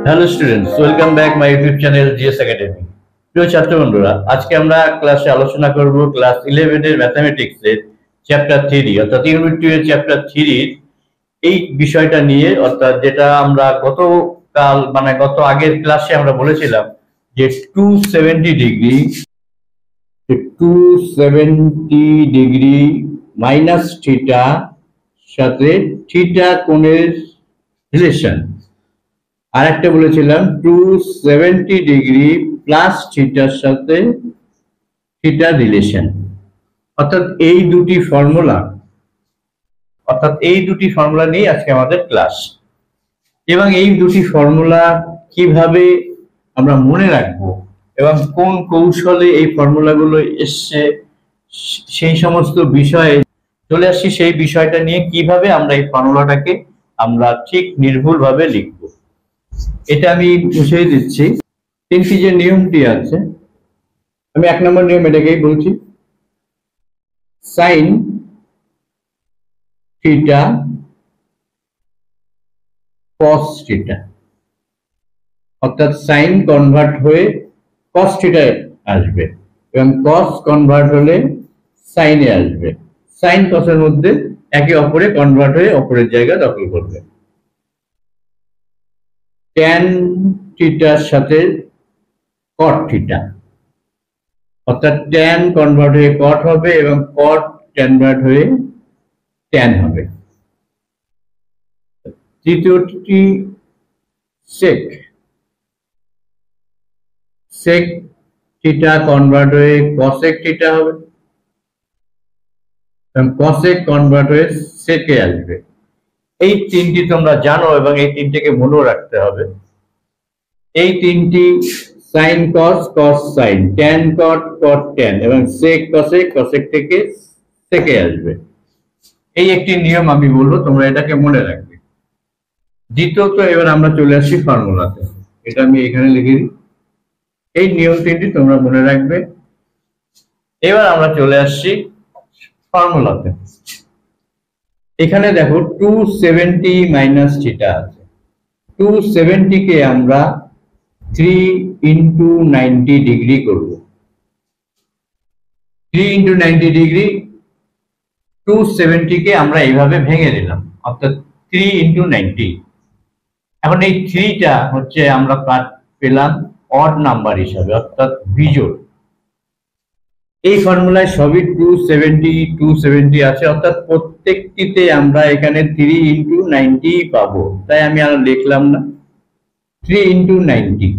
Hello students, welcome back my YouTube channel GS academy. প্রিয় ছাত্র বন্ধুরা, আজকে আমরা ক্লাসে আলোচনা করব ক্লাস 11 এর ম্যাথমেটিক্স এর চ্যাপ্টার 3 অর্থাৎ ইউনিট 2 এর চ্যাপ্টার 3 এই বিষয়টা নিয়ে, অর্থাৎ যেটা আমরা গত আগের ক্লাসে আমরা বলেছিলাম যে 270 ডিগ্রি মাইনাস থিটা সাথে থিটা কোণের রিলেশন। আর একটা বলেছিলাম 270 ডিগ্রি প্লাস থিটার সাথে থিটার রিলেশন। অর্থাৎ এই দুটি ফর্মুলা নিয়ে আজকে আমাদের ক্লাস। এবং এই দুটি ফর্মুলা কিভাবে আমরা মনে রাখবো এবং কোন কৌশলে এই ফর্মুলাগুলো এসছে সেই সমস্ত বিষয়ে চলে আসছি। সেই বিষয়টা নিয়ে কিভাবে আমরা এই ফর্মুলাটাকে আমরা ঠিক নির্ভুলভাবে লিখবো, এটা আমি বুঝিয়ে দিচ্ছি। তিনটি যে নিয়মটি আছে, আমি 1 নম্বর নিয়ম এটাকেই বলছি, সাইন থিটা কস থিটা। অর্থাৎ সাইন কনভার্ট হয়ে কস থিটায় আসবে এবং কস কনভার্ট হলে সাইনে আসবে। সাইন কসের মধ্যে একে অপরে কনভার্ট হয়ে অপরের জায়গা দখল করবে। ট্যান থিটার সাথে কট থিটা, অর্থাৎ ট্যান কনভার্ট হয়ে কট হবে এবং কট কনভার্ট হয়ে ট্যান হবে। তৃতীয়টি সেক, সেক থিটা কনভার্ট হয়ে কসেক থিটা হবে এবং কসেক কনভার্ট হয়ে সেকে আসবে। এই তিনটি তোমরা জানো এবং এই তিনটিকে মনেও রাখতে হবে। এই তিনটি sin cos, cos sin, tan cot, cot tan এবং সেক কসেক, কসেক থেকে সেকে আসবে। এই একটি নিয়ম আমি বলবো, তোমরা এটাকে মনে রাখবে। দ্বিতীয়ত, এবার আমরা চলে আসি ফর্মুলাতে। এটা আমি এখানে লিখে দিই। এই নিয়ম তিনটি তোমরা মনে রাখবে। এবার আমরা চলে আসছি ফর্মুলাতে। এখানে দেখো 270 মাইনাস থিটা আছে। 270 কে আমরা 3 ইন্টু 90 ডিগ্রি করব। 3 ইন্টু 90 ডিগ্রি 270 কে আমরা এইভাবে ভেঙে দিলাম, অর্থাৎ 3 ইন্টু 90। এখন এই 3টা হচ্ছে আমরা পেলাম অড নাম্বার হিসাবে, অর্থাৎ বিজোড়। এই ফর্মুলায় সবই 270 আছে, অর্থাৎ প্রত্যেকটিতে আমরা এখানে 3 ইন্টু 90 পাবো। তাই আমি আর লিখলাম না, 3 ইন্টু 90।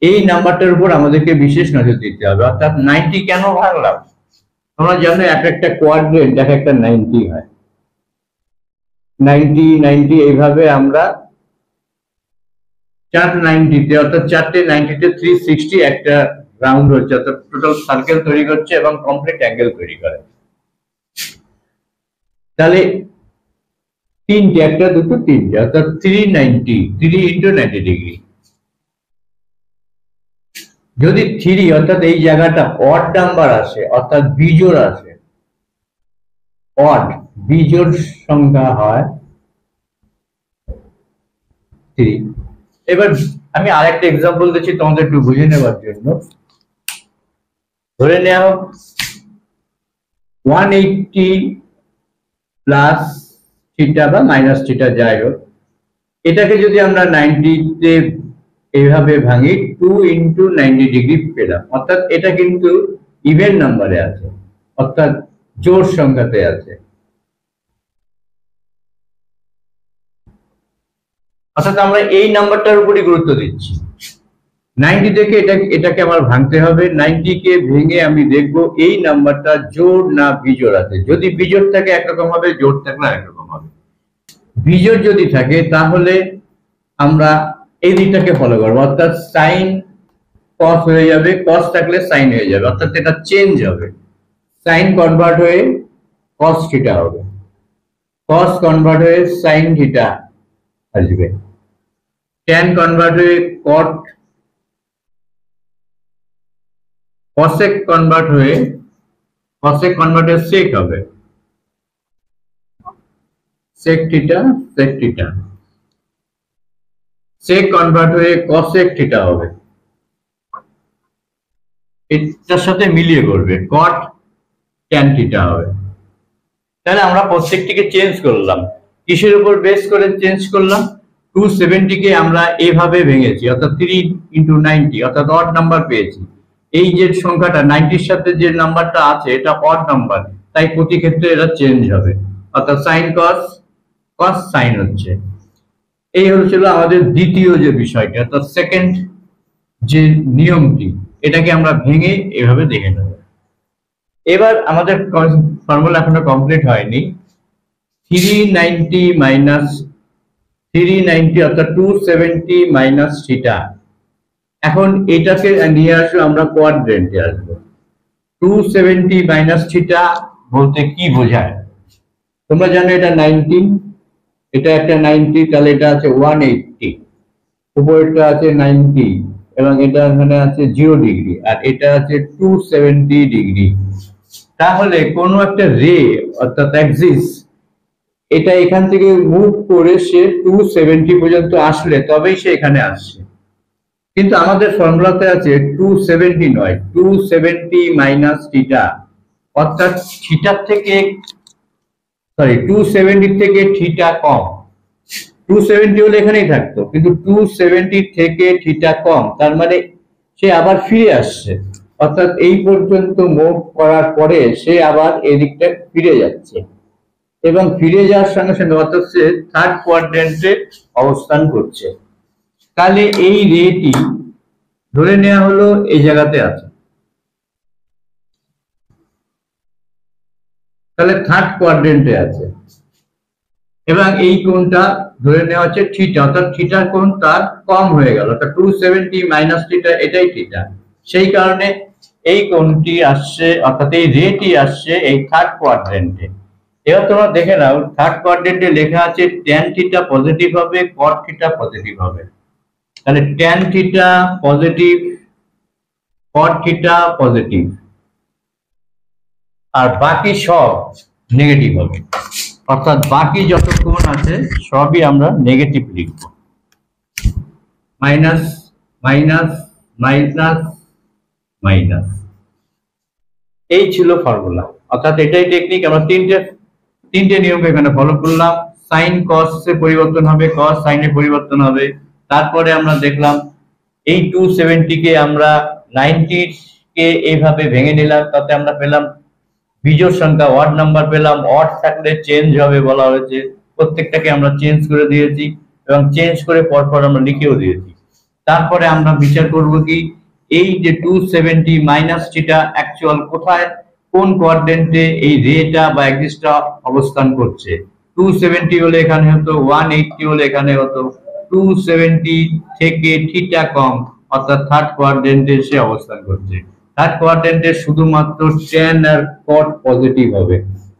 এই নাম্বারটার উপর আমাদেরকে বিশেষ নজর দিতে হবে। অর্থাৎ 90 কেন ভাঙলাম? তোমরা জানো একটা কোয়াড্রেন্ট একটা 90 হয়। 90 এইভাবে আমরা 4 90-তে, অর্থাৎ 4টে 90-তে 360 একটা রাউন্ড হচ্ছে, অর্থাৎ টোটাল সার্কেল তৈরি করছে এবং কমপ্লিট অ্যাঙ্গেল তৈরি করে। তাহলে তিনটে, একটা দুটো তিনটে, অর্থাৎ 390, 3 ইন্টু 90 ডিগ্রি। যদি 3 অর্থাৎ এই জায়গাটা অড নাম্বার আসে, অর্থাৎ বিজোড় আসে, অড বিজোড় সংখ্যা হয় 3। এবার আমি আরেকটা এক্সাম্পল দিচ্ছি তোমাদের একটু বুঝে নেওয়ার জন্য। ধরে নেওয়া হোক 180 প্লাস থিটা বা মাইনাস থিটা, যাই হোক, এটাকে যদি আমরা 90-তে এইভাবে ভাঙি 2 ইন্টু 90 ডিগ্রি পেলাম। অর্থাৎ এটা কিন্তু ইভেন নাম্বারে আছে, অর্থাৎ জোড় সংখ্যাতে আছে। অর্থাৎ আমরা এই নাম্বারটার উপরই গুরুত্ব দিচ্ছি। 90 থেকে এটাকে আমার ভাঙতে হবে। 90 কে ভেঙে আমি দেখব এই নাম্বারটা জোড় না বিজোড় আছে। যদি বিজোড় থাকে একরকম হবে, জোড় থাকলে একরকম হবে। বিজোড় যদি থাকে তাহলে আমরা এই দিকটাকে ফলো করবো, অর্থাৎ সাইন কস হয়ে যাবে, কস থাকলে সাইন হয়ে যাবে, অর্থাৎ এটা চেঞ্জ হবে। সাইন কনভার্ট হয়ে কস থিটা হবে, কস কনভার্ট হয়ে সাইন থিটা আসবে, ট্যান কনভার্ট হয়ে কট, কসেক কনভার্ট হয়ে সেক হবে, সেক থিটা, সেক থিটা। সেক কনভার্ট হয়ে কসেক থিটা হবে, এটার সাথে মিলিয়ে করবে কট ট্যান থিটা হবে। তাহলে আমরা প্রত্যেকটিকে চেঞ্জ করলাম, কিসের উপর বেস করে চেঞ্জ করলাম? 270 কে আমরা এভাবে ভেঙেছি, অর্থাৎ 3 ইন্টু 90, অর্থাৎ অড নাম্বার পেয়েছি। এই যে সংখ্যাটা 90-র সাথে যে নাম্বারটা আছে এটা অড নাম্বার, তাই প্রতি ক্ষেত্রে এটা চেঞ্জ হবে, অর্থাৎ সাইন কস, কস সাইন হচ্ছে। এই হচ্ছিল আমাদের দ্বিতীয় যে বিষয়টা, অর্থাৎ সেকেন্ড যে নিয়মটি, এটাকে আমরা ভেঙে এভাবে দেখে নেব। এবার আমাদের ফর্মুলা এখনো কমপ্লিট হয়নি। 390 মাইনাস 390 অর্থাৎ 270 মাইনাস থিটা। এখন এটাকে নিয়ে আসবো আমরা কোয়াড্রেন্টে আসবো। 270 মাইনাস থিটা বলতে কি বোঝায়? তোমরা জানো এটা 90, এটা একটা 90, তাহলে এটা আছে 180, উপরেরটা আছে 90 এবং এটা এখানে আছে 0 ডিগ্রি, আর এটা আছে 270 ডিগ্রি। তাহলে কোনো একটা রে অর্থাৎ অ্যাক্সিস এটা এখান থেকে মুভ করে সে 270 পর্যন্ত আসলে তবেই সে এখানে আসছে, কিন্তু আমাদের ফর্মুলাতে আছে 270 নয়, 270 মাইনাস থিটা, অর্থাৎ থিটার থেকে 270 থেকে থিটা কম। 270 হলে এখানেই থাকতো, কিন্তু 270 থেকে থিটা কম, তার মানে সে আবার ফিরে আসছে, অর্থাৎ এই পর্যন্ত মুভ করার পরে সে আবার এদিকটা ফিরে যাচ্ছে, এবং ফিরে যাওয়ার সঙ্গে সঙ্গে অর্থাৎ সে থার্ড কোয়াড্রেন্টে অবস্থান করছে। তাহলে এই রেটি ধরে নেওয়া হলো এই জায়গাতে আছে, তাহলে থার্ড কোয়াড্রেন্টে আছে, এবং এই কোণটা ধরে নেওয়া হচ্ছে থিটা, অর্থাৎ থিটার কোণ তার কম হয়ে গেল, অর্থাৎ 270 মাইনাস থিটা এটাই থিটা, সেই কারণে এই কোণটি আসছে, অর্থাৎ এই রেটি আসছে এই থার্ড কোয়াড্রেন্টে। এবার তোমরা দেখে নাও থার্ড কোয়াড্রেন্টে লেখা আছে ট্যান থিটা পজিটিভ হবে, কট থিটা পজিটিভ হবে। তাহলে tan theta positive, cot theta positive, আর বাকি সব নেগেটিভ হবে, অর্থাৎ বাকি যত কোণ আছে সবই আমরা নেগেটিভ লিখব, মাইনাস মাইনাস মাইনাস মাইনাস। এই ছিল ফর্মুলা, অর্থাৎ এটাই টেকনিক। আমরা তিনটে নিয়মকে এখানে ফলো করলাম। সাইন কস এ পরিবর্তন হবে, কস সাইনে পরিবর্তন হবে। তারপরে আমরা দেখলাম এই 270 কে আমরা 90 কে এইভাবে ভেঙে নিলাম, তাতে আমরা পেলাম বিজোড় সংখ্যা, ওয়ার্ড নাম্বার পেলাম, অড থাকলে চেঞ্জ হবে বলা হয়েছে, প্রত্যেকটাকে আমরা চেঞ্জ করে দিয়েছি এবং চেঞ্জ করে পরপর আমরা লিখেও দিয়েছি। তারপরে আমরা বিচার করব কি এই যে 270 মাইনাস থিটা অ্যাকচুয়াল কোথায়, কোন কোয়াড্রেন্টে এই রেটা বা এক্সিসটা অবস্থান করছে। 270 হলে এখানে হতো, 180 হলে এখানে হতো, 270 থেকে থিটা কম, অর্থাৎ থার্ড কোয়াড্রেন্টে সে অবস্থান করছে। থার্ড কোয়াড্রেন্টে শুধুমাত্র ট্যান আর কট পজিটিভ হবে,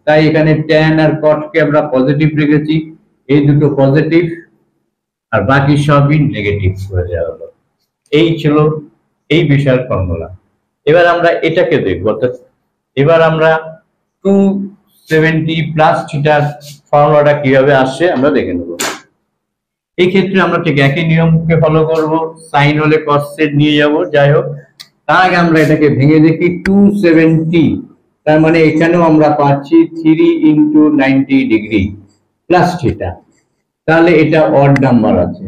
তাই এখানে ট্যান আর কটকে আমরা পজিটিভ রেখেছি, এই দুটো পজিটিভ আর বাকি সবই নেগেটিভ হয়ে দেওয়া হলো। এই ছিল এই বিষয়ের ফর্মুলা। এবার আমরা এটাকে দেখব, অর্থাৎ এবার আমরা 270 প্লাস থিটার ফর্মুলাটা কিভাবে আসছে আমরা দেখে নেব। এই ক্ষেত্রে আমরা ঠিক একই নিয়মকে ফলো করব, সাইন হলে কস নিয়ে যাব, যাই হোক তার আগে আমরা এটাকে ভেঙে দেখি। 270 তার মানে এখানেও আমরা পাচ্ছি 3 ইন্টু 90 ডিগ্রি প্লাস থিটা, তাহলে এটা অড নাম্বার আছে,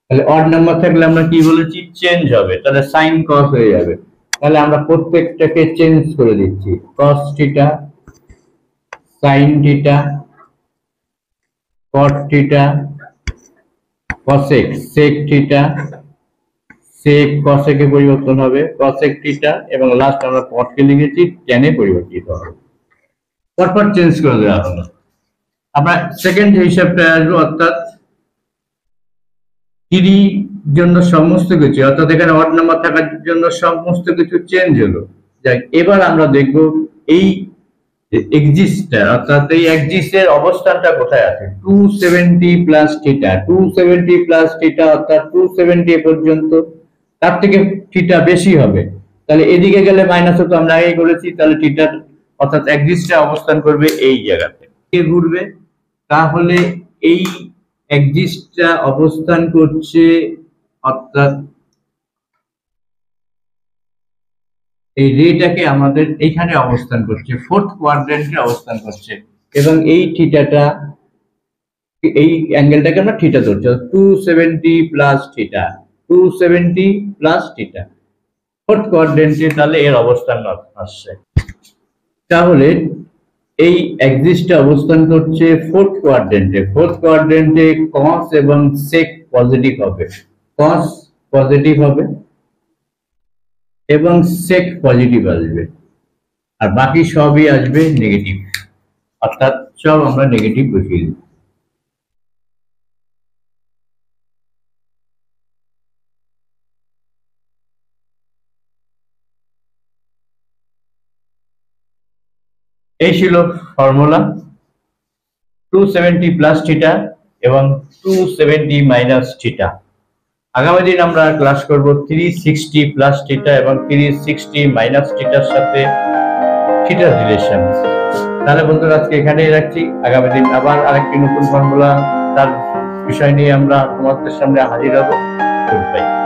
তাহলে অড নাম্বার থাকলে আমরা কি বলেছি চেঞ্জ হবে, তাহলে সাইন কস হয়ে যাবে। তাহলে আমরা প্রত্যেকটাকে চেঞ্জ করে দিচ্ছি, cos theta, sin theta, cot theta, cosec, sec theta, sec কসেকে পরিবর্তন হবে, কসেক থিটা, এবং লাস্ট আমরা কটকে লিখেছি ট্যানে পরিবর্তিত হবে, পরপর চেঞ্জ করে দেওয়া হলো। আমরা সেকেন্ড হিসাবটা আসবো, অর্থাৎ 3 জন্য সমস্ত কিছু, অর্থাৎ এখানে অড নাম্বার থাকার জন্য সমস্ত কিছু চেঞ্জ হলো। যাই এবার আমরা দেখব এই এক্সিসটা, অর্থাৎ এই এক্সিসের অবস্থানটা কোথায় আছে। 270 প্লাস থিটা, 270 প্লাস থিটা অর্থাৎ 270 পর্যন্ত, তার থেকে থিটা বেশি হবে, তাহলে এদিকে গেলে মাইনাস হতো, আমরা আগেই করেছি। তাহলে থিটা অর্থাৎ এক্সিসটা অবস্থান করবে এই জায়গাতে, ঘুরবে, তাহলে এই এক্সিসটা অবস্থান করছে, অর্থাৎ এই রেটাকে আমাদের এইখানে অবস্থান করছে, ফোর্থ কোয়াড্রেন্টে অবস্থান করছে, এবং এই থিটাটা, এই অ্যাঙ্গেলটাকে আমরা থিটা ধরছি, 270 plus theta, 270 plus theta, fourth কোয়াড্রেন্টে তাহলে এর অবস্থান আসছে। তাহলে এই এক্সিসটা অবস্থান করছে ফোর্থ কোয়াড্রেন্টে। ফোর্থ কোয়াড্রেন্টে কস এবং সেক পজিটিভ হবে, কস পজিটিভ হবে এবং সেক পজিটিভ আসবে, আর বাকি সবই আসবে নেগেটিভ, অর্থাৎ সব আমরা নেগেটিভ বসিয়ে দিই। এই ছিল ফর্মুলা 270 প্লাস থিটা এবং 270 মাইনাস থিটা। আগামী দিন আমরা ক্লাস করব 360 প্লাস থিটা এবং 360 মাইনাস থিটার সাথে থিটার রিলেশন। তাহলে বন্ধুরা আজকে এখানেই রাখছি, আগামী দিন আবার আরেকটি নতুন ফর্মুলা তার বিষয় নিয়ে আমরা তোমাদের সামনে হাজির হব। Good bye.